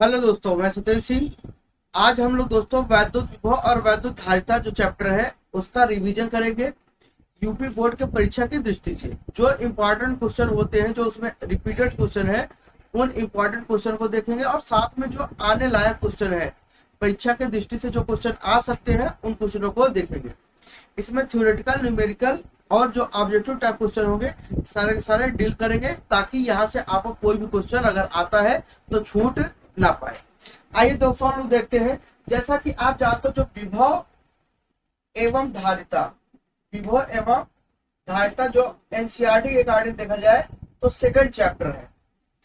Hello दोस्तों, मैं सत्येंद्र सिंह। आज हम लोग दोस्तों वैद्युत विभव और वैद्युत धारिता जो चैप्टर है उसका रिवीजन करेंगे। यूपी बोर्ड के परीक्षा की दृष्टि से जो इम्पोर्टेंट क्वेश्चन होते हैं, जो उसमें रिपीटेड क्वेश्चन है, उन इम्पोर्टेंट क्वेश्चन को देखेंगे और साथ में जो आने लायक क्वेश्चन है, परीक्षा की दृष्टि से जो क्वेश्चन आ सकते हैं, उन क्वेश्चनों को देखेंगे। इसमें थ्योरेटिकल, न्यूमेरिकल और जो ऑब्जेक्टिव टाइप क्वेश्चन होंगे सारे के सारे डील करेंगे, ताकि यहाँ से आपको कोई भी क्वेश्चन अगर आता है तो छूट ना पाए। आइए दोस्तों हम लोग देखते हैं। जैसा कि आप जानते हो, जो विभव एवं धारिता, विभव एवं धारिता जो एनसीईआरटी के अकॉर्डिंग देखा जाए तो सेकंड चैप्टर है।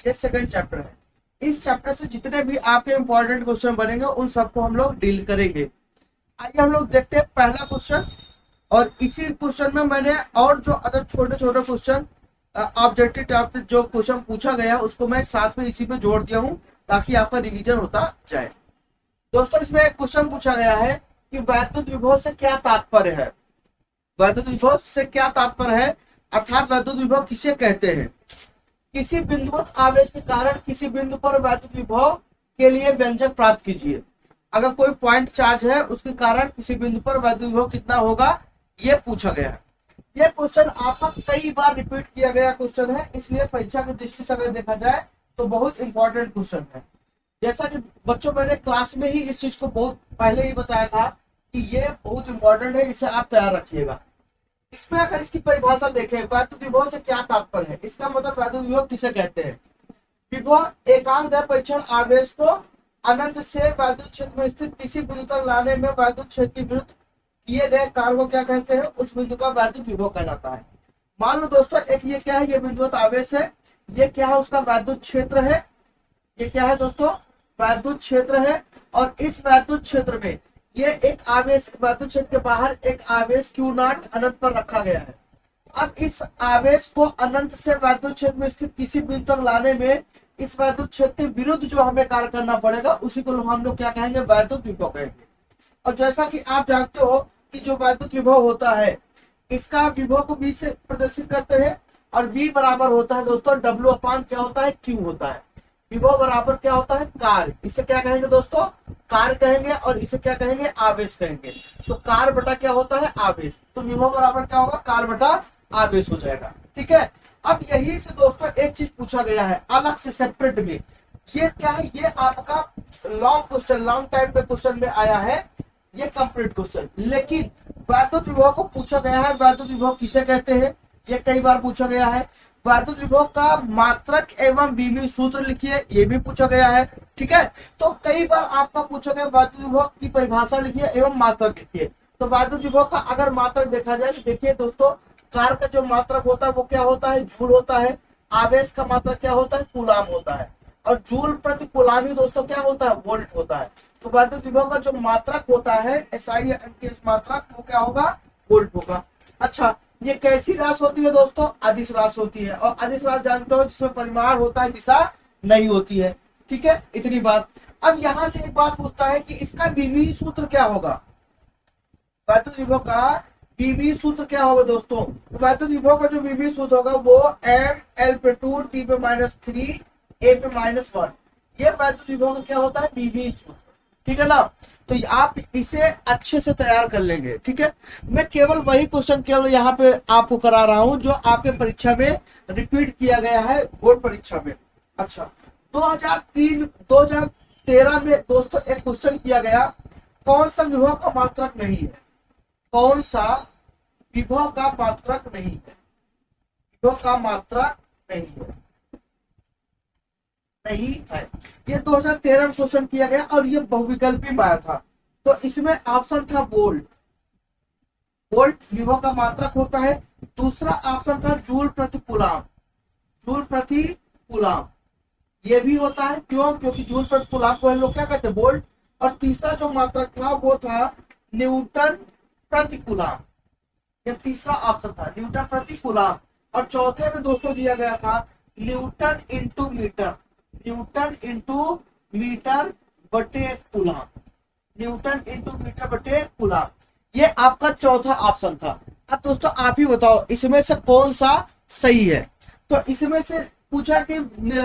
ये सेकंड चैप्टर है। इस चैप्टर से जितने भी आपके इंपॉर्टेंट क्वेश्चन बनेंगे उन सबको हम लोग डील करेंगे। आइए हम लोग देखते हैं पहला क्वेश्चन। और इसी क्वेश्चन में मैंने और जो अदर छोटे छोटे क्वेश्चन ऑब्जेक्टिव टाइप जो क्वेश्चन पूछा गया उसको मैं साथ में इसी में जोड़ दिया हूं, ताकि आपका रिवीजन होता जाए। दोस्तों, इसमें एक क्वेश्चन पूछा गया है कि वैद्युत विभव से क्या तात्पर्य है। वैद्युत विभव से क्या तात्पर्य है, अर्थात वैद्युत विभव किसे कहते हैं। किसी बिंदुवत आवेश के कारण किसी बिंदु पर वैद्युत विभव के लिए व्यंजक प्राप्त कीजिए। अगर कोई पॉइंट चार्ज है, उसके कारण किसी बिंदु पर वैद्युत विभव कितना होगा, ये पूछा गया है। यह क्वेश्चन आपका कई बार रिपीट किया गया क्वेश्चन है, इसलिए परीक्षा की दृष्टि से अगर देखा जाए तो बहुत इंपॉर्टेंट क्वेश्चन है। जैसा कि बच्चों, मैंने क्लास में ही इस चीज को बहुत पहले ही बताया था कि ये बहुत इंपॉर्टेंट है, इसे आप तैयार रखिएगा। इसमें अगर इसकी परिभाषा देखें, वैद्युत विभव से क्या तात्पर्य है, इसका मतलब वैद्युत विभव किसे कहते हैं। विभव एकांक परीक्षण आवेश को अनंत से वैद्युत क्षेत्र में स्थित किसी बिंदु तक लाने में वैद्युत क्षेत्र के विरुद्ध किए गए कार्य को क्या कहते हैं, उस बिंदु का वैद्युत विभव कहलाता है। मान लो दोस्तों, एक ये क्या है, ये बिंदुवत आवेश है, ये क्या है, उसका वैद्युत क्षेत्र है। ये क्या है दोस्तों, वैद्युत क्षेत्र है। और इस वैद्युत क्षेत्र में ये एक आवेश, वैद्युत क्षेत्र के बाहर एक आवेश Q नॉट अनंत पर रखा गया है। अब इस आवेश को अनंत से वैद्युत क्षेत्र में स्थित किसी बिंदु तक लाने में इस वैद्युत क्षेत्र के विरुद्ध जो हमें कार्य करना पड़ेगा, उसी को हम लोग क्या कहेंगे, वैद्युत विभव कहेंगे। और जैसा कि आप जानते हो कि जो वैद्युत विभव होता है, इसका विभव को V से प्रदर्शित करते हैं, और V बराबर होता है दोस्तों W अपान क्या होता है, Q होता है। विभव बराबर क्या होता है, कार्य। इसे क्या कहेंगे दोस्तों, कार्य कहेंगे, और इसे क्या कहेंगे, आवेश कहेंगे। तो कार्य बटा क्या होता है, आवेश। तो विभव बराबर क्या होगा, कार्य बटा आवेश हो जाएगा। ठीक है। अब यही से दोस्तों एक चीज पूछा गया है अलग से सेपरेट में। ये क्या है, ये आपका लॉन्ग क्वेश्चन, लॉन्ग टाइम पे क्वेश्चन में आया है, ये कंप्लीट क्वेश्चन। लेकिन वैद्युत विभव को पूछा गया है, वैद्युत विभव किसे कहते हैं, ये कई बार पूछा गया है। वैद्युत विभव का मात्रक एवं विभव सूत्र लिखिए, ये भी पूछा गया है। ठीक है। तो कई बार आपका पूछा गया वैद्युत विभव की परिभाषा लिखिए एवं मात्रक लिखिए। तो वैद्युत विभव का अगर मात्रक देखा जाए तो देखिए दोस्तों, कार्य का जो मात्रक होता है वो क्या होता है, जूल होता है। आवेश का मात्रक क्या होता है, कूलाम होता है। और जूल प्रति कूलाम ही दोस्तों क्या होता है, वोल्ट होता है। तो वैद्युत विभव का जो मात्रक होता है, एसआई या एमटीएस मात्रक, वो क्या होगा, वोल्ट होगा। अच्छा, ये कैसी राशि होती है दोस्तों, अदिश राशि होती है। और अदिश राशि जानते हो, जिसमें परिमाण होता है, दिशा नहीं होती है। ठीक है, इतनी बात। अब यहां से एक बात पूछता है कि इसका विभव सूत्र क्या होगा। वैद्युत विभव का विभव सूत्र क्या होगा दोस्तों। वैद्युत विभव का जो विभव सूत्र होगा वो M L पे 2 T पे -3 A पे -1। ये वैद्युत विभव का क्या होता है, विभव सूत्र। ठीक है ना। तो आप इसे अच्छे से तैयार कर लेंगे। ठीक है। मैं केवल वही क्वेश्चन केवल यहाँ पे आपको करा रहा हूं जो आपके परीक्षा में रिपीट किया गया है, बोर्ड परीक्षा में। अच्छा, 2013 में दोस्तों एक क्वेश्चन किया गया, कौन सा विभव का मात्रक नहीं है, कौन सा विभव का मात्रक नहीं है, विभव का मात्रक नहीं है, नहीं है। ये 2013 में क्वेश्चन किया गया और ये बहुविकल्पी में आया था। तो इसमें ऑप्शन था वोल्ट। वोल्ट विभव का मात्रक होता है। दूसरा ऑप्शन था जूल प्रति कूलाम, जूल प्रति कूलाम ये भी होता है। क्यों, क्योंकि जूल प्रति कूलाम को हम लोग क्या कहते हैं, वोल्ट। और तीसरा जो मात्रक था वो था न्यूटन प्रति कूलाम। ये तीसरा ऑप्शन था, न्यूटन प्रति कूलाम। और चौथे में दोस्तों दिया गया था newton into metre, newton into metre बटे कूलाम, न्यूटन इंटू मीटर बटे कूलाम। ये आपका चौथा ऑप्शन था। अब दोस्तों आप ही बताओ इसमें से कौन सा सही है। तो इसमें से पूछा कि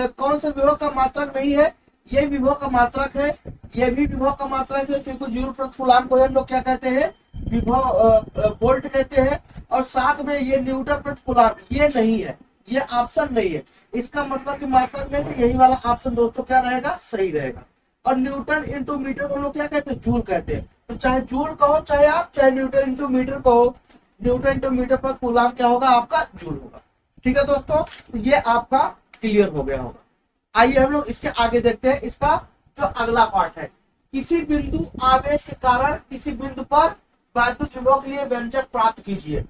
कौन सा विभव का मात्रक नहीं है, ये विभव का मात्रक है, ये भी विभव का मात्रक है, क्योंकि जूल प्रति कूलम्ब को हम लोग क्या कहते हैं, विभव वोल्ट कहते हैं। और साथ में ये न्यूटन प्रति कूलम्ब ये नहीं है, ये ऑप्शन नहीं है। इसका मतलब कि मात्रक में तो यही वाला ऑप्शन दोस्तों क्या रहेगा, सही रहेगा। और न्यूटन इंटू मीटर को लोग क्या कहते हैं, जूल कहते हैं। तो चाहे जूल कहो चाहे आप चाहे न्यूटन इंटू मीटर कहो, न्यूटन इंटू मीटर पर कूलम्ब क्या होगा आपका, जूल होगा। ठीक है दोस्तों, तो ये आपका क्लियर हो गया होगा। आइए हम लोग इसके आगे देखते हैं, इसका जो अगला पार्ट है, किसी बिंदु आवेश के कारण किसी बिंदु पर वैद्युत विभव के लिए व्यंजक प्राप्त कीजिए।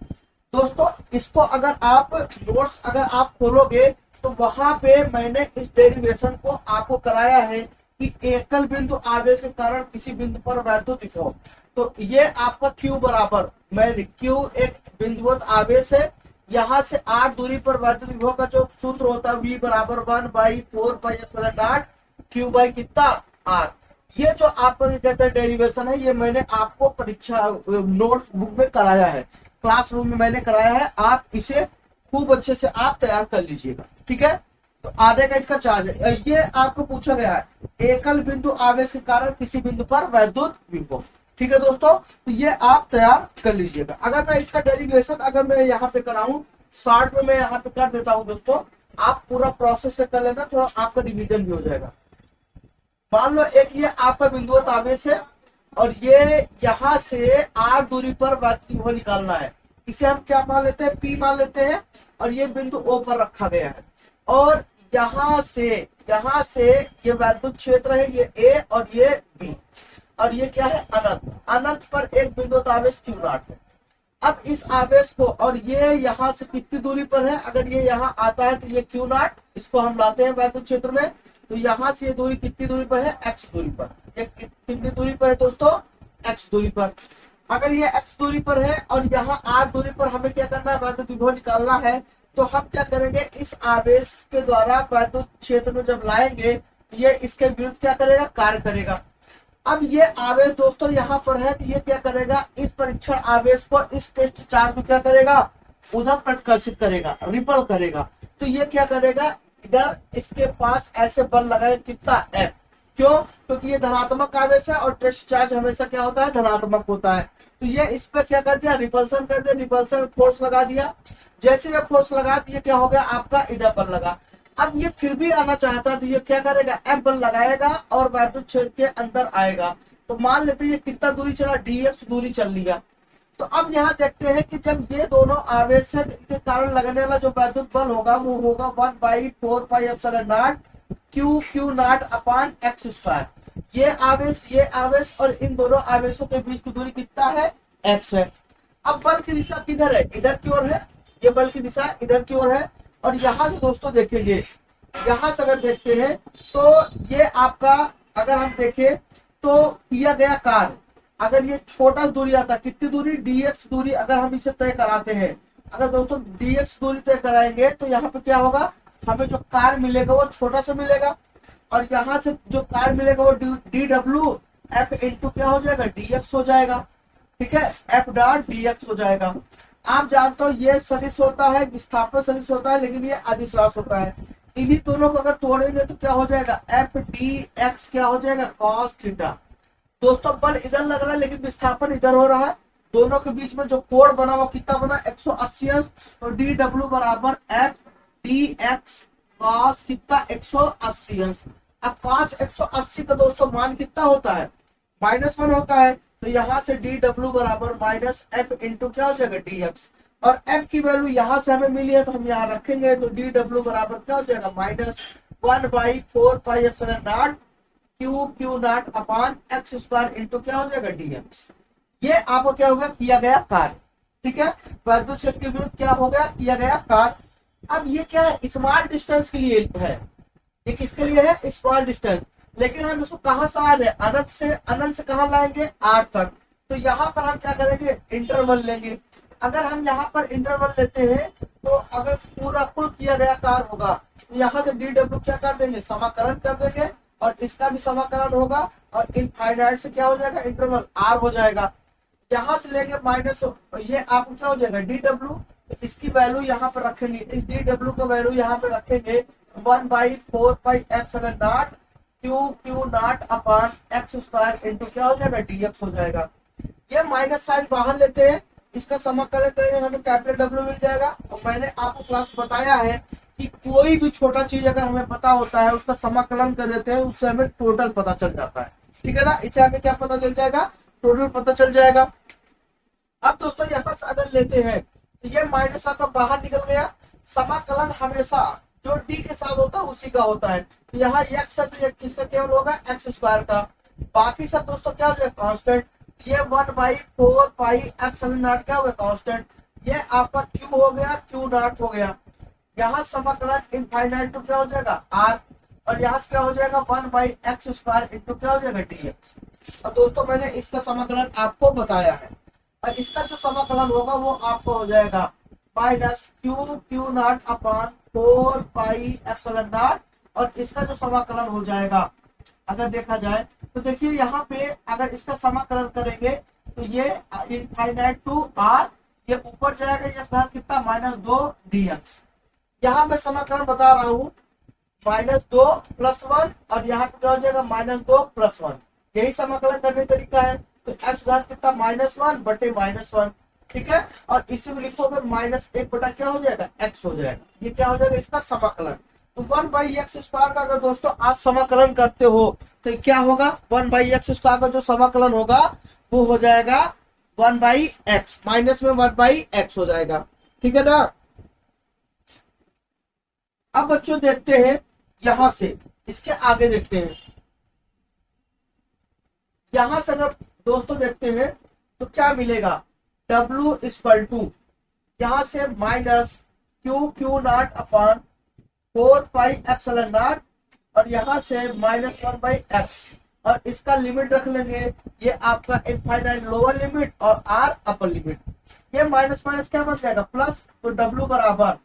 दोस्तों इसको अगर आप नोट्स अगर आप खोलोगे तो वहां पे मैंने इस डेरिवेशन को आपको कराया है कि एकल बिंदु आवेश के कारण किसी बिंदु पर वैद्युत विभव, तो ये आपका Q बराबर, मैं Q एक बिंदुवत आवेश है, यहाँ से r दूरी पर वैद्युत विभव का जो सूत्र होता है V बराबर 1/4πε0 Q बाई कितना r। ये जो आपको कहते हैं डेरिवेशन है, ये मैंने आपको परीक्षा नोट्स बुक में कराया है, क्लासरूम में मैंने कराया है। आप इसे खूब अच्छे से आप तैयार कर लीजिएगा। ठीक है, तो आधे का इसका चार्ज है। ये आपको पूछा गया है, एकल बिंदु आवेश के कारण किसी बिंदु पर वैद्युत विभव। ठीक है दोस्तों, तो ये आप तैयार कर लीजिएगा। अगर मैं इसका डेरिवेशन अगर मैं यहाँ पे कराऊं, शॉर्ट में मैं यहाँ पे कर देता हूँ दोस्तों, आप पूरा प्रोसेस से कर लेना, थोड़ा आपका रिवीजन भी हो जाएगा। मान लो एक ये आपका बिंदुवत आवेश है और ये यहाँ से r दूरी पर वैद्युत विभव निकालना है। इसे हम क्या मान लेते हैं, P मान लेते हैं, और ये बिंदु O पर रखा गया है। और यहाँ से ये वैद्युत क्षेत्र है, ये A और ये B, और ये क्या है, अनंत। अनंत पर एक बिंदुवत आवेश Q नॉट है। अब इस आवेश को, और ये यहाँ से कितनी दूरी पर है, अगर ये यहाँ आता है तो ये Q नॉट, इसको हम लाते हैं वैद्युत क्षेत्र में, तो यहाँ से ये दूरी कितनी दूरी पर है, x दूरी पर। ये कितनी दूरी पर है दोस्तों, x दूरी पर। अगर ये x दूरी पर है और यहाँ r दूरी पर हमें क्या करना है, वैद्युत विभव निकालना है, तो हम क्या करेंगे, इस आवेश के द्वारा वैद्युत क्षेत्र में जब लाएंगे, ये इसके विरुद्ध क्या करेगा, कार्य करेगा। अब ये आवेश दोस्तों यहाँ पर है, तो ये क्या करेगा, इस परीक्षण आवेश को इस टेस्ट चार्ज को क्या करेगा, उधर प्रतिकर्षित करेगा, रिपल करेगा। तो ये क्या करेगा, इधर इसके पास ऐसे बल लगाएगा, कितना F। क्यों, क्योंकि ये धनात्मक आवेश है और टेस्ट चार्ज हमेशा क्या होता है, धनात्मक होता है। तो ये इस पर क्या कर दिया, रिपल्सन कर दिया, रिपल्सन फोर्स लगा दिया। जैसे ये फोर्स लगा दिया, क्या हो गया आपका, इधर बल लगा। अब ये फिर भी आना चाहता है, तो ये क्या करेगा, F बल लगाएगा और वैद्युत क्षेत्र के अंदर आएगा। तो मान लेते हैं ये कितना दूरी चला, dx दूरी चल लिया। तो अब यहाँ देखते हैं कि जब ये दोनों आवेश है, इनके कारण लगने वाला जो वैद्युत बल होगा वो होगा 1/4πε0 Q not upon x square. ये आवेश और इन दोनों आवेशों के बीच की दूरी कितना है, x है। अब बल की दिशा किधर है, इधर की ओर है, ये बल की दिशा इधर की ओर है। और यहाँ से दोस्तों देखेंगे, यहाँ से अगर देखते हैं तो ये आपका, अगर हम देखें तो किया गया कार्य, अगर ये छोटा दूरी आता, कितनी दूरी, dx दूरी अगर हम इसे तय कराते हैं, अगर दोस्तों dx दूरी तय कराएंगे तो यहाँ पे क्या होगा, हमें जो कार्य मिलेगा वो छोटा सा मिलेगा। और यहाँ से जो कार्य मिलेगा वो dw f इंटू क्या हो जाएगा, dx हो जाएगा। ठीक है, f डॉट dx हो जाएगा। आप जानते हो ये सदिश होता है, विस्थापन सदिश होता है, लेकिन ये अदिश राशि होता है। इन्हीं दोनों को अगर तोड़ेंगे तो क्या हो जाएगा, f dx क्या हो जाएगा, cos थीटा। दोस्तों बल इधर लग रहा है लेकिन विस्थापन इधर हो रहा है, दोनों के बीच में जो कोण बना हुआ कितना बना, 180 अंश। तो dw बराबर f dx cos कितना, 180 अंश। अब cos 180 का दोस्तों मान कितना होता है, -1 होता है। तो यहाँ से dw बराबर माइनस f इंटू क्या हो जाएगा, dx। और f की वैल्यू यहाँ से हमें मिली है तो हम यहाँ रखेंगे, तो dw बराबर क्या हो जाएगा, -1/4πε0 Q not upon x square into क्या हो जाएगा, dx। ये आपको क्या होगा, किया गया कार्य। ठीक है, वैद्युत क्षेत्र के विरुद्ध क्या हो गया, किया गया कार्य। अब ये क्या है, स्मॉल डिस्टेंस के लिए है, ये किसके लिए है, स्मॉल डिस्टेंस। लेकिन हम इसको कहाँ से आ रहे हैं, अनंत से कहाँ लाएंगे, r तक। तो यहाँ पर हम क्या करेंगे, इंटरवल लेंगे। अगर हम यहाँ पर इंटरवल लेते हैं तो अगर पूरा कुल किया गया कार्य होगा तो यहाँ से dw क्या कर देंगे, समाकलन कर देंगे, और इसका भी समाकलन होगा, और इनफाइनाइट से क्या हो जाएगा, इंटरवल r हो जाएगा। यहाँ से लेंगे माइनस, ये आपको क्या हो जाएगा, dw। इसकी वैल्यू यहाँ पर रखेंगे, इस dw का वैल्यू यहाँ पे रखेंगे 1/4πε0 q q naught upon x square into क्या हो जाएगा dx हो जाएगा। ये माइनस साइन बाहर लेते हैं, इसका समाकलन करेंगे हमें कैपिटल डब्ल्यू मिल जाएगा। और मैंने आपको क्लास बताया है कि कोई भी छोटा चीज अगर हमें पता होता है उसका समाकलन कर देते हैं, उससे हमें टोटल पता चल जाता है। ठीक है ना, इससे हमें क्या पता चल जाएगा, टोटल पता चल जाएगा। अब दोस्तों यहाँ से अगर लेते हैं तो ये माइनस का बाहर निकल गया। समाकलन हमेशा जो डी के साथ होता है उसी का होता है। तो यहाँ एक्स है तो ये किसका केवल होगा एक्स स्क्वायर का, बाकी सब दोस्तों क्या हो जाएगा कांस्टेंट। ये 1/4 पाई एप्सिलॉन नॉट क्या हो गया कांस्टेंट। ये आपका क्यू हो गया, क्यू नॉट हो गया। यहाँ समाकलन इनफाइनाइट टू क्या हो जाएगा आर, और यहाँ से क्या हो जाएगा 1/x स्क्वायर इंटू क्या हो जाएगा dx। और दोस्तों मैंने इसका समाकलन आपको बताया है, और इसका जो समाकलन होगा वो आपको हो जाएगा minus Q q naught upon 4 pi epsilon not. और इसका जो समाकलन हो जाएगा अगर देखा जाए तो देखिए यहाँ पे अगर इसका समाकलन करेंगे तो ये इनफाइनाइट टू आर, ये ऊपर जाएगा, ये घात कितना -2 dx। यहाँ मैं समाकलन बता रहा हूँ -2 + 1, और यहाँ पे क्या हो जाएगा -2 + 1। यही समाकलन करने का तरीका है। तो x घात कितना -1 बटे -1, ठीक है। और इसी में लिखोगे -1 बटा क्या हो जाएगा x हो जाएगा। ये क्या हो जाएगा इसका समाकलन। तो 1/x स्क्वायर का अगर दोस्तों आप समाकलन करते हो तो क्या होगा 1/x स्क्वायर का जो समाकलन होगा वो हो जाएगा 1/x, माइनस में 1/x हो जाएगा। ठीक है ना। अब बच्चों देखते हैं यहां से, इसके आगे देखते हैं। यहां से अगर दोस्तों देखते हैं तो क्या मिलेगा W = यहां से minus Q q naught upon 4 pi epsilon not, और यहां से -1/x, और इसका लिमिट रख लेंगे ये आपका इनफाइनाइट लोअर लिमिट और r अपर लिमिट। ये माइनस माइनस क्या बन जाएगा प्लस, तो W बराबर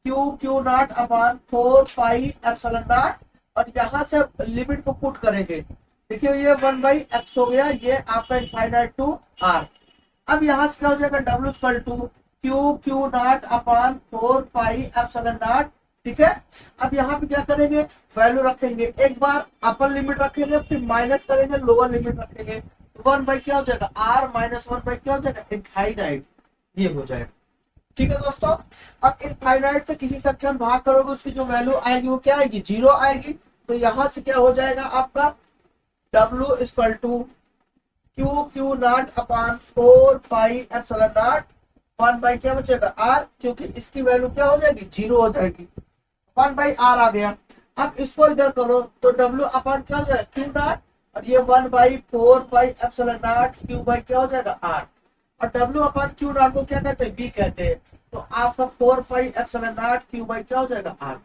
Q q naught upon 4 pi epsilon not, और यहाँ से लिमिट को पुट करेंगे। देखिए ये 1/x हो गया, ये आपका इनफाइनाइट टू r। अब यहाँ से क्या हो जाएगा W = Q q naught upon 4 pi epsilon not. ठीक है। अब यहाँ पे क्या करेंगे वैल्यू रखेंगे, एक बार अपर लिमिट रखेंगे फिर माइनस करेंगे लोअर लिमिट रखेंगे, तो 1/ क्या हो जाएगा r - 1/, क्या हो जाएगा इनफाइनाइट, ये हो जाएगा। ठीक है दोस्तों। अब इनफाइनाइट से किसी संख्या में भाग करोगे उसकी जो वैल्यू आएगी वो क्या आएगी 0 आएगी। तो यहाँ से क्या हो जाएगा आपका W = Q q naught upon 4 pi epsilon not, 1/, क्या बचेगा r, क्योंकि इसकी वैल्यू क्या हो जाएगी 0 हो जाएगी, 1/r आ गया। अब इसको इधर करो तो W अपॉन क्या हो जाएगा क्यू नॉट, और ये 1/4 पाई एप्सिलॉन नॉट क्यू क्या हो जाएगा r, और W अपॉन क्यू नॉट को क्या कहते हैं b कहते हैं। तो आपका 4 पाई एप्सिलॉन नॉट क्यू क्या हो जाएगा r।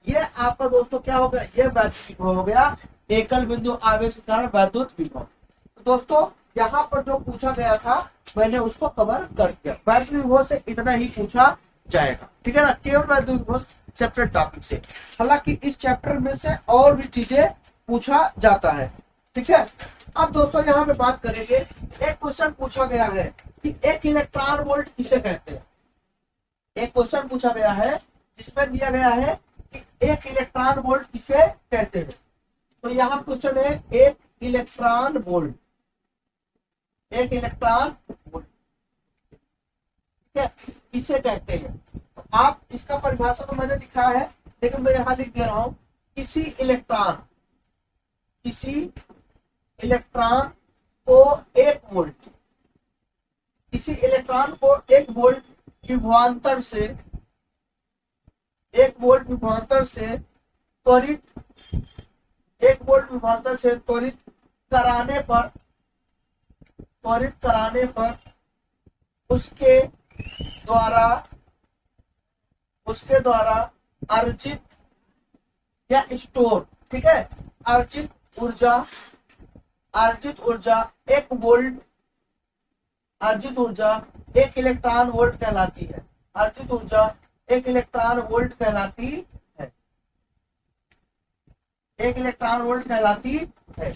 ये आपका दोस्तों क्या हो गया, ये वैद्युत विभव हो गया, एकल बिंदु आवेश के कारण वैद्युत विभव। तो दोस्तों यहाँ पर जो पूछा गया था मैंने उसको कवर कर दिया। वैद्युत विभव से इतना ही पूछा जाएगा। ठीक है ना, केवल वैद्युत विभव चैप्टर टॉपिक से। हालांकि इस चैप्टर में से और भी चीजें पूछा जाता है। ठीक है। अब दोस्तों यहाँ पे बात करेंगे, एक क्वेश्चन पूछा गया है कि एक इलेक्ट्रॉन वोल्ट किसे कहते हैं। एक क्वेश्चन पूछा गया है जिसमें दिया गया है कि एक इलेक्ट्रॉन वोल्ट किसे कहते हैं। तो यहाँ क्वेश्चन है एक इलेक्ट्रॉन वोल्ट, एक इलेक्ट्रॉन वोल्ट ठीक है किसे कहते हैं। तो आप इसका परिभाषा तो मैंने लिखा है लेकिन मैं यहाँ लिख दे रहा हूं, किसी इलेक्ट्रॉन को 1 वोल्ट, किसी इलेक्ट्रॉन को 1 वोल्ट विभवांतर से 1 वोल्ट विभवांतर से त्वरित 1 वोल्ट विभवांतर से त्वरित कराने पर उसके द्वारा अर्जित या स्टोर, ठीक है, अर्जित ऊर्जा 1 वोल्ट, अर्जित ऊर्जा 1 इलेक्ट्रॉन वोल्ट कहलाती है। अर्जित ऊर्जा 1 इलेक्ट्रॉन वोल्ट कहलाती है, 1 इलेक्ट्रॉन वोल्ट कहलाती है।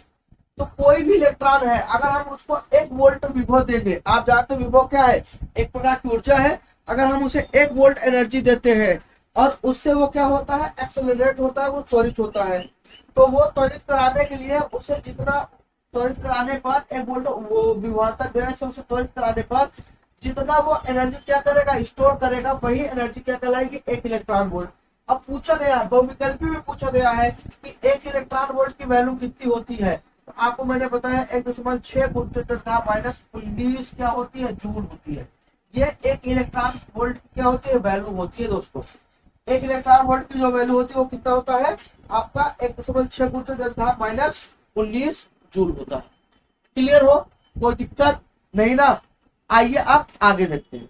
तो कोई भी इलेक्ट्रॉन है अगर हम उसको 1 वोल्ट विभव देंगे, आप जानते हो विभव क्या है, एक प्रकार की ऊर्जा है। अगर हम उसे 1 वोल्ट एनर्जी देते हैं और उससे वो क्या होता है, एक्सेलरेट होता है, वो त्वरित होता है। तो वो त्वरित कराने के लिए उसे जितना त्वरित कराने पर एक वोल्ट वो विभवांतर देने से उसे त्वरित कराने पर जितना वो एनर्जी क्या करेगा, स्टोर करेगा, वही एनर्जी क्या कहलाएगी, एक इलेक्ट्रॉन वोल्ट। अब पूछा गया है, बहुविकल्पी में पूछा गया है कि एक इलेक्ट्रॉन वोल्ट की वैल्यू कितनी होती है। तो आपको मैंने बताया 1.6 × 10⁻19 क्या होती है, जूल होती है। ये एक इलेक्ट्रॉन वोल्ट क्या होती है, वैल्यू होती है दोस्तों। एक इलेक्ट्रॉन वोल्ट की जो वैल्यू होती है वो कितना होता है आपका 1.6 × 10⁻19 जूल होता है। क्लियर हो, कोई दिक्कत नहीं ना। आइए आप आगे देखते हैं।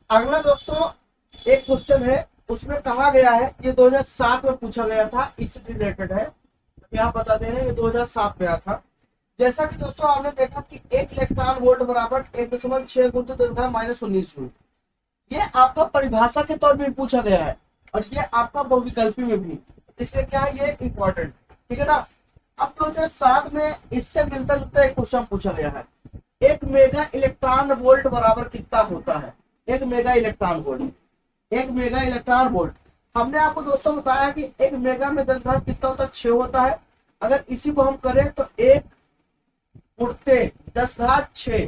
अगला दोस्तों एक क्वेश्चन है, उसमें कहा गया है, ये 2007 में पूछा गया था, इससे रिलेटेड है। यहाँ बता दे रहे हैं ये 2007 में आया था। जैसा कि दोस्तों आपने देखा कि एक इलेक्ट्रॉन वोल्ट बराबर 1.6 × 10⁻19 जूल, ये आपका परिभाषा के तौर पर पूछा गया है और ये आपका बहुविकल्पी में भी, इसलिए क्या है ये इंपॉर्टेंट, ठीक है ना। अब 2007 में इससे मिलता जुलता एक क्वेश्चन पूछा गया है, एक मेगा इलेक्ट्रॉन वोल्ट बराबर कितना होता है। एक मेगा इलेक्ट्रॉन वोल्ट, एक मेगा इलेक्ट्रॉन वोल्ट, हमने आपको दोस्तों बताया कि एक मेगा में 10 घात कितना होता है, 6 होता है। अगर इसी को हम करें तो 1 × 10⁶,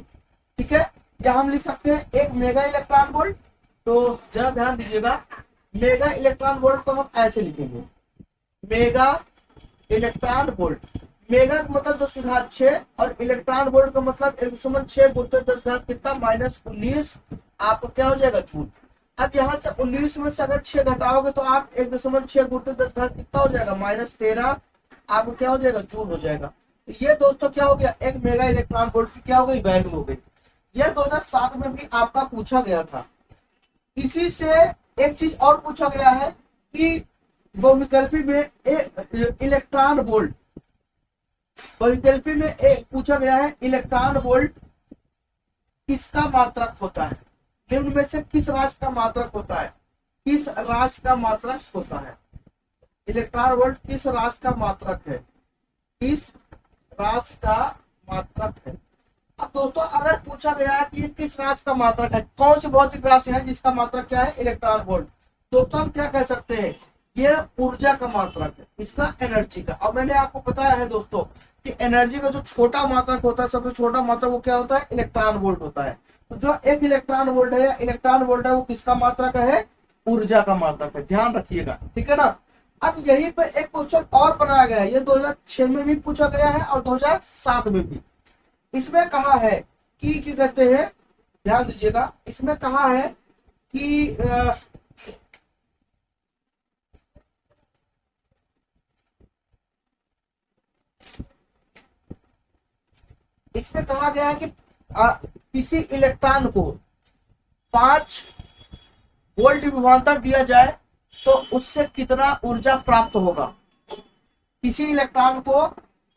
ठीक है। या हम लिख सकते हैं एक मेगा इलेक्ट्रॉन वोल्ट। तो जरा ध्यान दीजिएगा, मेगा इलेक्ट्रॉन वोल्ट को हम ऐसे लिखेंगे, मेगा इलेक्ट्रॉन वोल्ट, मेगा का मतलब 10⁶ और इलेक्ट्रॉन वोल्ट का मतलब 1.6 × 10 कितना -19 आपको क्या हो जाएगा, जूल। अब यहाँ से 19 में से अगर 6 घटाओगे तो आप 1.6 × 10 कितना हो जाएगा, -13 आपको क्या हो जाएगा, जूल हो जाएगा। ये दोस्तों क्या हो गया, एक मेगा इलेक्ट्रॉन वोल्ट की क्या हो गई, वैल्यू हो गई। यह 2007 में भी आपका पूछा गया था। इसी से एक चीज और पूछा गया है कि बहुविकल्पी में एक इलेक्ट्रॉन वोल्ट, बहुविकल्पी में एक पूछा गया है इलेक्ट्रॉन वोल्ट किसका मात्रक होता है, निम्न में से किस राशि का मात्रक होता है, किस राशि का मात्रक होता है। इलेक्ट्रॉन वोल्ट किस राशि का मात्रक है, किस राशि का मात्रक है। अब दोस्तों अगर पूछा गया है कि ये किस राशि का मात्रक है, कौन सी भौतिक राशि है जिसका मात्रक क्या है, इलेक्ट्रॉन वोल्ट, दोस्तों हम क्या कह सकते हैं, ये ऊर्जा का मात्रक है, इसका एनर्जी का। और मैंने आपको बताया है दोस्तों कि एनर्जी का जो छोटा मात्रक होता है, सबसे छोटा मात्रक वो क्या होता है, इलेक्ट्रॉन वोल्ट होता है। तो जो एक इलेक्ट्रॉन वोल्ट है या इलेक्ट्रॉन वोल्ट है वो किसका मात्रक है, ऊर्जा का मात्रक है, ध्यान रखिएगा, ठीक है ना। अब यहीं पर एक क्वेश्चन और बनाया गया है, ये 2006 में भी पूछा गया है और 2007 में भी। इसमें कहा है कि क्या कहते हैं, ध्यान दीजिएगा, इसमें कहा है कि इसमें कहा गया है कि किसी इलेक्ट्रॉन को 5 वोल्ट विभवांतर दिया जाए तो उससे कितना ऊर्जा प्राप्त होगा। किसी इलेक्ट्रॉन को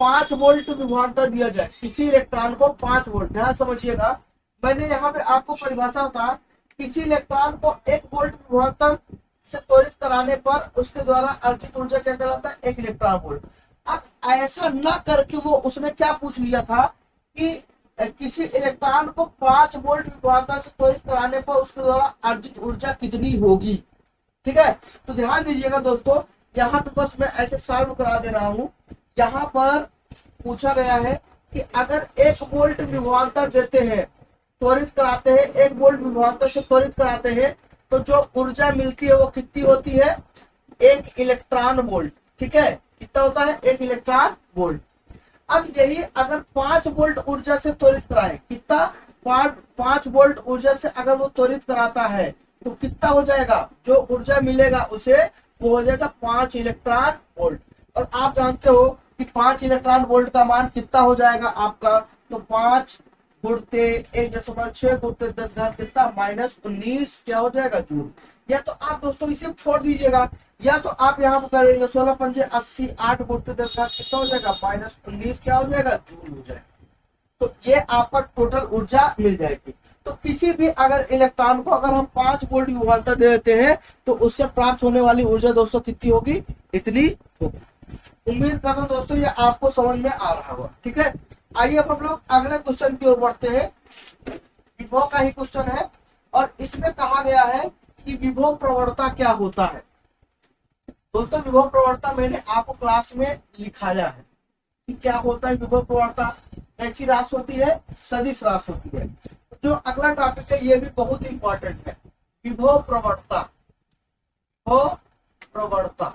5 वोल्ट विभवांतर दिया जाए, किसी इलेक्ट्रॉन को 5 वोल्ट, ध्यान समझिएगा, मैंने यहाँ पे आपको परिभाषा बता, किसी इलेक्ट्रॉन को 1 वोल्ट विभवांतर से त्वरित कराने पर उसके द्वारा अर्जित ऊर्जा क्या कहलाता है, 1 इलेक्ट्रॉन वोल्ट। अब ऐसा न करके वो उसने क्या पूछ लिया था कि किसी इलेक्ट्रॉन को 5 वोल्ट विभवांतर से त्वरित कराने पर उसके द्वारा अर्जित ऊर्जा कितनी होगी, ठीक है। तो ध्यान दीजिएगा दोस्तों, यहाँ पे बस मैं ऐसे सॉल्व करा दे रहा हूँ। यहाँ पर पूछा गया है कि अगर 1 वोल्ट विभवांतर देते हैं, त्वरित कराते हैं, 1 वोल्ट विभवांतर से त्वरित कराते हैं, तो जो ऊर्जा मिलती है वो कितनी होती है, 1 इलेक्ट्रॉन वोल्ट, ठीक है। कितना होता है, 1 इलेक्ट्रॉन वोल्ट। अब यही अगर 5 वोल्ट ऊर्जा से त्वरित कराए, कितना, 5 वोल्ट ऊर्जा से अगर वो त्वरित कराता है तो कितना हो जाएगा, जो ऊर्जा मिलेगा उसे वो हो जाएगा 5 इलेक्ट्रॉन वोल्ट। और आप जानते हो कि 5 इलेक्ट्रॉन वोल्ट का मान कितना हो जाएगा आपका, तो 5 × 1.6 × 10 कितना, -19 क्या हो जाएगा, जूल। या तो आप दोस्तों इसे छोड़ दीजिएगा, या तो आप यहाँ पर करेंगे 16 × 5 = 80, 8 × 10 कितना हो जाएगा, -19 क्या हो जाएगा, जूल हो जाएगा। तो ये आपका टोटल ऊर्जा मिल जाएगी। तो किसी भी अगर इलेक्ट्रॉन को अगर हम 5 वोल्ट विभवांतर दे देते हैं तो उससे प्राप्त होने वाली ऊर्जा दोस्तों कितनी होगी, इतनी होगी। उम्मीद करता हूं दोस्तों ये आपको समझ में आ रहा होगा, ठीक है। आइए अब हम लोग अगले क्वेश्चन की ओर बढ़ते हैं। विभव का ही क्वेश्चन है। और इसमें कहा गया है कि विभव प्रवणता क्या होता है। दोस्तों विभव प्रवणता मैंने आपको क्लास में लिखाया है कि क्या होता है विभव प्रवणता। कैसी राशि होती है, सदिश राशि होती है। जो अगला टॉपिक है ये भी बहुत इंपॉर्टेंट है, विभव प्रवणता। विभव प्रवणता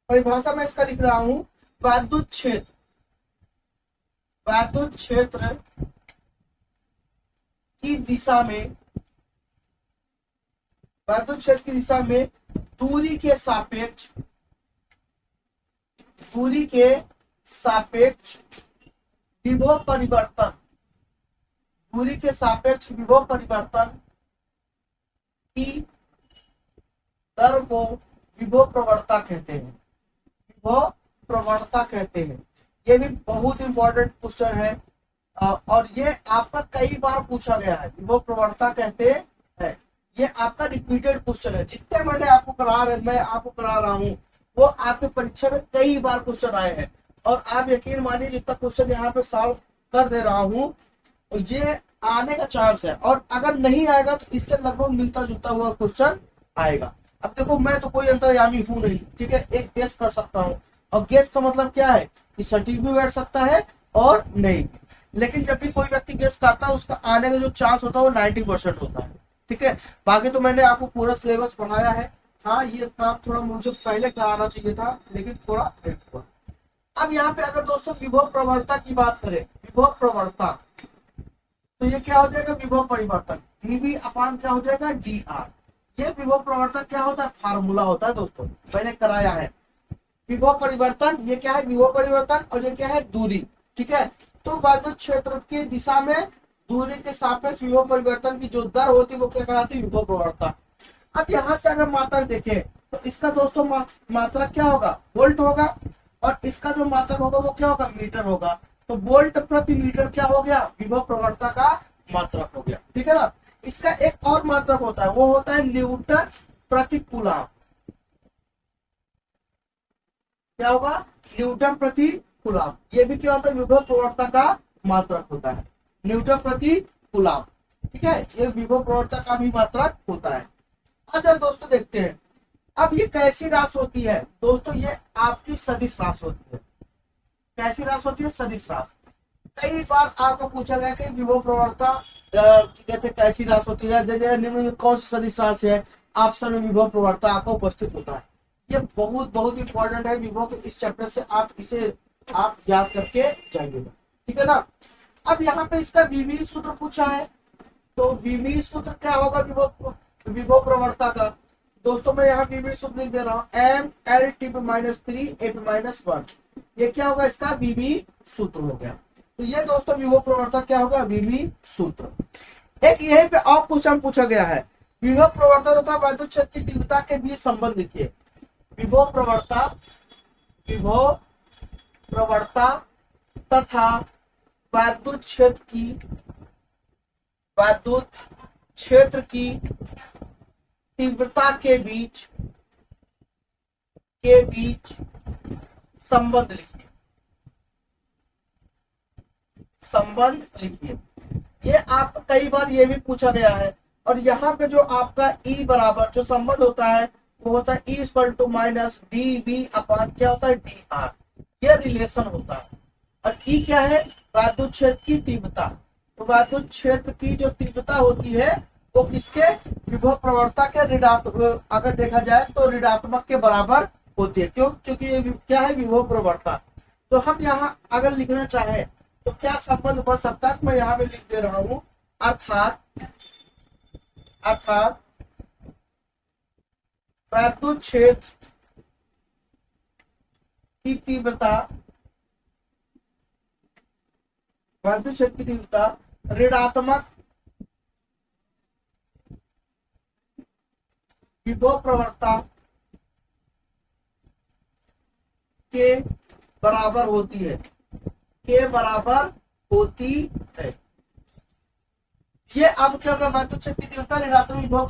परिभाषा में इसका लिख रहा हूं, वैद्युत क्षेत्र, वैद्युत क्षेत्र की दिशा में, वैद्युत क्षेत्र की दिशा में दूरी के सापेक्ष, दूरी के सापेक्ष विभव परिवर्तन, दूरी के सापेक्ष विभव परिवर्तन की दर को विभव प्रवणता कहते हैं, विभव प्रवणता कहते हैं। ये भी बहुत इंपॉर्टेंट क्वेश्चन है और ये आपका कई बार पूछा गया है, विभव प्रवणता कहते हैं। ये आपका रिपीटेड क्वेश्चन है, जितने मैं आपको करा रहा हूँ वो आपके परीक्षा में कई बार क्वेश्चन आए हैं। और आप यकीन मानिए जितना क्वेश्चन यहाँ पे सॉल्व कर दे रहा हूँ ये आने का चांस है, और अगर नहीं आएगा तो इससे लगभग मिलता जुलता हुआ क्वेश्चन आएगा। अब देखो मैं तो कोई अंतर्यामी हूं नहीं, ठीक है, एक गेस कर सकता हूँ, और गेस का मतलब क्या है कि सटीक भी बैठ सकता है और नहीं। लेकिन जब भी कोई व्यक्ति गेस करता है उसका आने का जो चांस होता है वो 90% होता है, ठीक है। बाकी तो मैंने आपको पूरा सिलेबस पढ़ाया है। हाँ ये काम थोड़ा मुझे पहले कराना चाहिए था लेकिन थोड़ा लेट हुआ। अब यहाँ पे अगर दोस्तों विभव प्रवणता की बात करें, विभव प्रवणता, तो ये क्या हो जाएगा, विभव परिवर्तन dV अपान क्या हो जाएगा, dr। ये विभव प्रवणता क्या होता है, फार्मूला होता है दोस्तों, मैंने कराया है। विभव परिवर्तन ये क्या है, विभव परिवर्तन, और ये क्या है, दूरी, ठीक है। तो वैद्युत क्षेत्र की दिशा में दूरी के सापेक्ष विभव परिवर्तन की जो दर होती है वो क्या कहलाती है, विभव प्रवणता। अब यहाँ से अगर मात्रक देखें तो इसका दोस्तों मात्रक क्या होगा, वोल्ट होगा, और इसका जो मात्रक होगा वो क्या होगा, मीटर होगा। तो वोल्ट प्रति मीटर क्या हो गया, विभव प्रवणता का मात्रक हो गया, ठीक है ना। इसका एक और मात्रक होता है, वो होता है न्यूटन प्रति कूलम। क्या होगा, न्यूटन प्रति कूलम। ये भी क्या होता है, विभव प्रवणता का मात्रक होता है, न्यूटन प्रति कूलम, ठीक है। ये विभव प्रवणता का भी मात्रक होता है। अच्छा दोस्तों देखते हैं अब ये कैसी राशि होती है। दोस्तों ये आपकी सदिश राशि होती है। कैसी राशि होती है, सदिश राशि। कई बार आपको पूछा गया कि विभव प्रवणता कहते कैसी राशि होती है, निम्न में कौन सी सदिश राशि है, ऑप्शन में विभव प्रवणता आपको उपस्थित होता है। ये बहुत बहुत इंपॉर्टेंट है विभव के इस चैप्टर से, आप इसे आप याद करके जाइएगा, ठीक है ना। अब यहाँ पे इसका विमीय सूत्र पूछा है, तो विमीय सूत्र क्या होगा विभव प्रवणता का। दोस्तों मैं यहाँ विमीय सूत्र लिख दे रहा हूँ, m(L)(T)(3)(8)(1). ये क्या होगा, इसका विमीय सूत्र हो गया। तो ये दोस्तों विभव प्रवणता क्या होगा, विमीय सूत्र। एक यहीं पे और क्वेश्चन पूछा गया है, विभव प्रवणता तथा वैद्युत क्षेत्र की तीव्रता के बीच संबंध लिखिए। विभव प्रवणता तथा वैद्युत क्षेत्र की तीव्रता के बीच संबंध लिखिए, संबंध लिखिए। ये आपको कई बार ये भी पूछा गया है। और यहाँ पे जो आपका E बराबर जो संबंध होता है वो होता है E = -dV अपान क्या होता है, dr। ये रिलेशन होता है। और E क्या है, वैद्युत क्षेत्र की तीव्रता। तो वैद्युत क्षेत्र की जो तीव्रता होती है वो किसके, विभव प्रवणता के ऋणात्मक, अगर देखा जाए तो ऋणात्मक के बराबर होती है। क्यों, क्योंकि ये क्या है, विभव प्रवणता। तो हम यहाँ अगर लिखना चाहे तो क्या संबंध बन सकता है, तो मैं यहाँ पे लिख दे रहा हूँ, अर्थात वैद्युत क्षेत्र की तीव्रता, वैद्युत क्षेत्र की तीव्रता ऋणात्मक विभव प्रवणता के बराबर होती है, के बराबर होती है। ये अब क्या होगा, वैद्युत क्षेत्र की तीव्रता ऋणात्मक विभव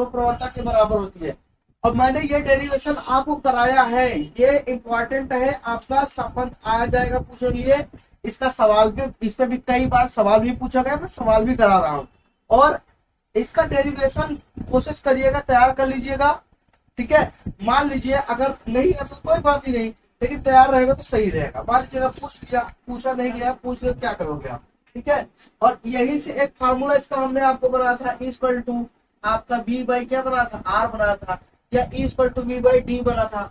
प्रवणता के बराबर होती है। और मैंने ये डेरिवेशन आपको कराया है, ये इंपॉर्टेंट है, आपका संबंध आ जाएगा पूछे लिए। इसका सवाल भी, इस पे भी कई बार सवाल भी पूछा गया, मैं सवाल भी करा रहा हूँ। और इसका डेरिवेशन कोशिश करिएगा, तैयार कर लीजिएगा, ठीक है। मान लीजिए अगर नहीं है तो कोई बात ही नहीं, लेकिन तैयार रहेगा तो सही रहेगा। मान लीजिए अगर पूछ लिया, पूछा नहीं गया, पूछ लिया, क्या करोगे आप, ठीक है। और यही से एक फार्मूला इसका हमने आपको बनाया था, इक्वल टू आपका बी बाई क्या बना था, आर बना था, या equal to B by D बना था,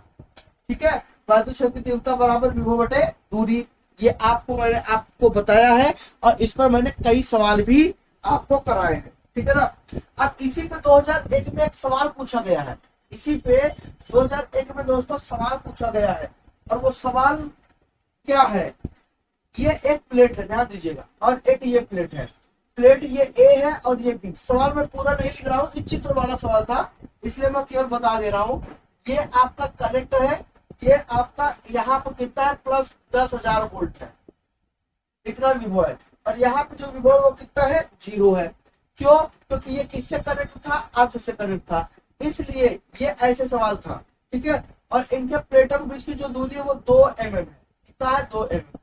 ठीक है। वास्तु क्षेत्र की तीव्रता बराबर विभव बटे दूरी, ये आपको मैंने आपको बताया है, और इस पर मैंने कई सवाल भी आपको कराए हैं, ठीक है ना। अब इसी पे 2001 में एक सवाल पूछा गया है, इसी पे 2001 में दोस्तों सवाल पूछा गया है, और वो सवाल क्या है, ये एक प्लेट है, ध्यान दीजिएगा, और एक ये प्लेट है, प्लेट ये ए है और ये बी। सवाल मैं पूरा नहीं लिख रहा हूँ, इस चित्र वाला सवाल था, इसलिए मैं केवल बता दे रहा हूँ। ये आपका कनेक्ट है, ये आपका यहाँ पर कितना है, प्लस 10,000 वोल्ट है, इतना विभव है, और यहाँ पे जो विभव वो कितना है, 0 है। क्यों? क्योंकि ये किससे कनेक्ट था, अर्थ से कनेक्ट था, इसलिए ये ऐसे सवाल था, ठीक है। और इनके प्लेटों के बीच की जो दूरी है वो 2 mm है, कितना है, 2 mm।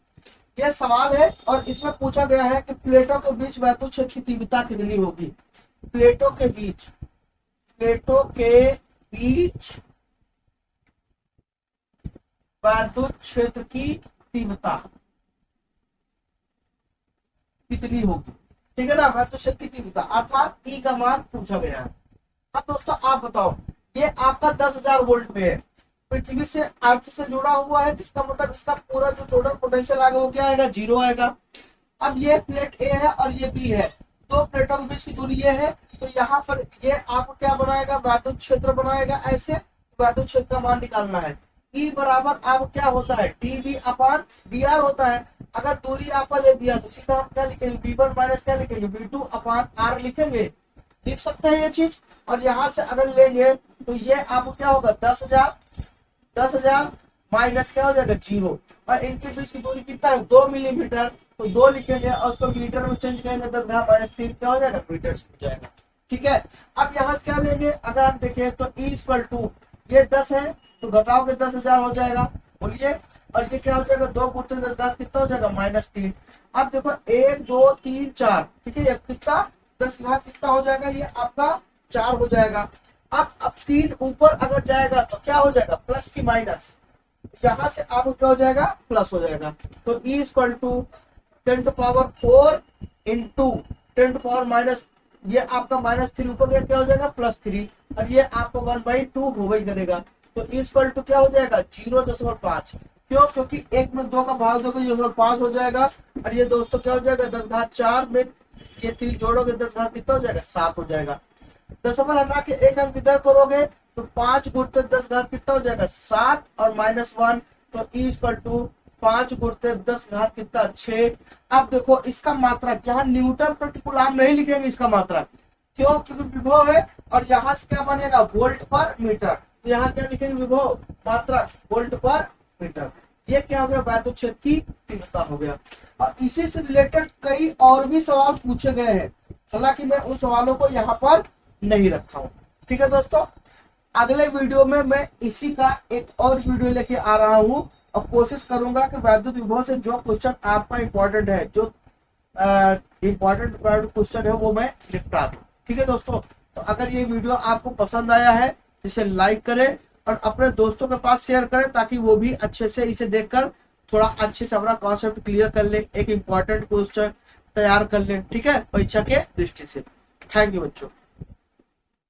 ये सवाल है, और इसमें पूछा गया है कि प्लेटों के बीच वैद्युत क्षेत्र की तीव्रता कितनी होगी। प्लेटों के बीच, प्लेटों के बीच वैद्युत क्षेत्र की तीव्रता कितनी होगी, ठीक है ना। वैद्युत क्षेत्र की तीव्रता अर्थात ई का मान पूछा गया है। अब दोस्तों आप बताओ, ये आपका 10,000 वोल्ट पे है, पृथ्वी से अर्थ से जुड़ा हुआ है, जिसका मतलब इसका पूरा जो टोटल पोटेंशियल आएगा वो क्या आएगा, 0 आएगा। अब ये प्लेट ए है और ये बी है, दो प्लेटों के बीच की दूरी ये है, तो यहाँ पर ये आपको क्या बनाएगा, वैद्युत क्षेत्र बनाएगा। ऐसे वैद्युत क्षेत्र का मान निकालना है। ई बराबर आप क्या होता है, डीवी अपान बी आर होता है। अगर दूरी आपका दे दिया तो सीधा हम क्या लिखेंगे, V1 माइनस क्या लिखेंगे, V2 अपान आर लिखेंगे, लिख सकते हैं ये चीज। और यहाँ से अगर लेंगे तो ये आपको क्या होगा, 10,000 माइनस क्या हो जाएगा, 0। और इनके बीच की दूरी कितना है, 2 मिलीमीटर, तो 2 लिखेंगे और उसको मीटर में चेंज करेंगे, 10⁻³ क्या हो जाएगा, मीटर हो जाएगा, ठीक है। अब यहाँ से क्या लेंगे, अगर हम देखें तो E इक्वल टू ये 10 है तो घटाओगे 10,000 हो जाएगा, बोलिए। और ये क्या हो जाएगा, 2 गुणित 10 कितना हो जाएगा, -3। अब देखो 1 2 3 4, ठीक है, ये कितना 10 घात कितना हो जाएगा, ये आपका 4 हो जाएगा। अब 3 ऊपर अगर जाएगा तो क्या हो जाएगा, प्लस की माइनस, यहाँ से आपको क्या हो जाएगा, प्लस हो जाएगा। तो E इक्वल टू 10⁴ इंटू 10⁻⁻, ये आपका -3 ऊपर गया क्या हो जाएगा, +3, और ये आपको 1/2 हो ही करेगा। तो E इक्वल टू क्या हो जाएगा, 0.5। क्यों? क्योंकि 1 में 2 का भाग दोगे 0.5 हो जाएगा, और ये दोस्तों क्या हो जाएगा, 10⁴ में ये 3 जोड़ोगे 10 घात कितना हो जाएगा, 7 हो जाएगा। दशमलव हटा के एक अंक इधर करोगे तो 5 गुणित 10 घात कितना हो जाएगा, 7 और -1, तो E इक्वल टू 5 गुणित 10 घात कितना, 6। अब देखो इसका मात्रक, यहाँ न्यूटन प्रति कूलम नहीं लिखेंगे इसका मात्रक, क्यों? क्योंकि विभव है, और यहाँ से क्या बनेगा, वोल्ट पर मीटर, तो यहाँ क्या लिखेंगे, विभव मात्रक वोल्ट पर मीटर। ये क्या हो गया, वैद्युत क्षेत्र की तीव्रता हो गया। और इसी से रिलेटेड कई और भी सवाल पूछे गए हैं, हालांकि मैं उन सवालों को यहाँ पर नहीं रखा हूँ, ठीक है दोस्तों। अगले वीडियो में मैं इसी का एक और वीडियो लेके आ रहा हूँ, और कोशिश करूंगा कि वैद्युत विभव से जो क्वेश्चन आपका इंपॉर्टेंट है, जो इंपॉर्टेंट क्वेश्चन है वो मैं निपटा दूं, ठीक है दोस्तों। तो अगर ये वीडियो आपको पसंद आया है इसे लाइक करें और अपने दोस्तों के पास शेयर करें, ताकि वो भी अच्छे से इसे देखकर थोड़ा अच्छे से अपना कॉन्सेप्ट क्लियर कर ले, एक इंपॉर्टेंट क्वेश्चन तैयार कर ले, ठीक है, परीक्षा के दृष्टि से। थैंक यू बच्चों।